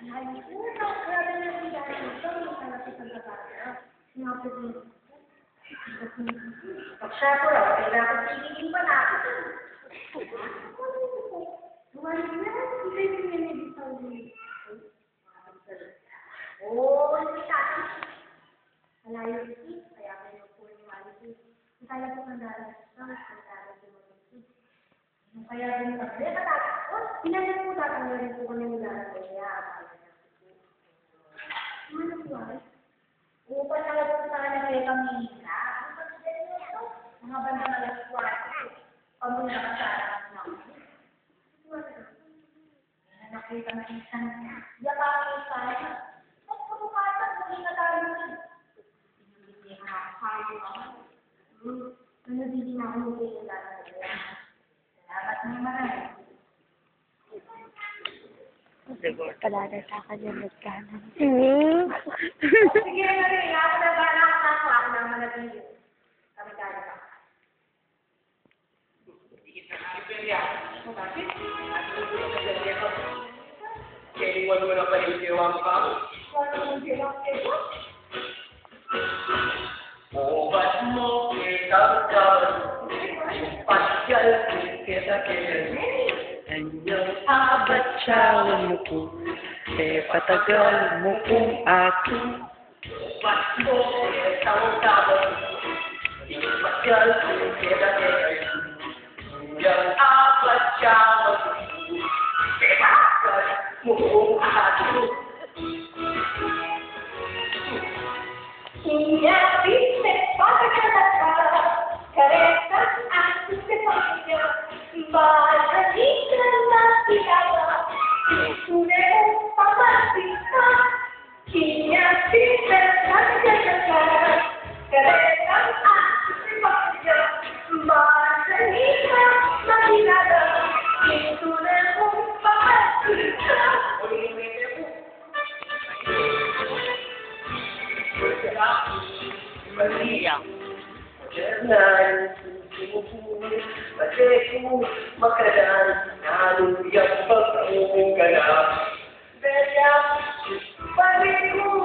Ay, grabe na yung dahil ito. Malapit ang kabata. Sinapit mo. Siya po raw, kaya dapat tigilin pa natin. Buwan na, hindi niya nabitaw niya. Oo, hindi natin. Malayo ito, kaya kayo po yung maliit. Kaya po ang darating sa kaya po maliit. Kaya din kami, katatapos, pinagin po tatanggalin po kami ng darating. Kaya, ano po ay? Upan na lang po sa kanya kayo pamilya. Mga banda na lang po ay. Pamilya ka sa alam na. Nakita na isang niya. Yakapin sa kanya. Pagpapukatan, muli na tayo nun. Hindi nga, kaya ako. Hindi na ako muli na tayo. Salamat niyo marami. Palada sa kanya magkanan. Sige na rin, ako na ba na ako naman natin. Kami tayo pa. Anyone mo na palisiwang pa? Ubat mo, kitang-kaban, pasyal, kita-kita. Anyang abat siyawan mo po, patagal mo kung akin. Ubat mo, kitang-kaban, pasyal, kita-kita. Anyang abat siyawan mo, patagal mo kung akin. Iya, viste, pasa cada cara, caretas, antes de familia, vaya linda la tirada, su dedo papacita, iya, viste, pasa cada cara, caretas, antes de familia, vaya linda la tirada, su dedo papacita. Maria, Jalan, sumusulit, pati ko makalaan, naluyang pagkaungan ka na. Bella, pati ko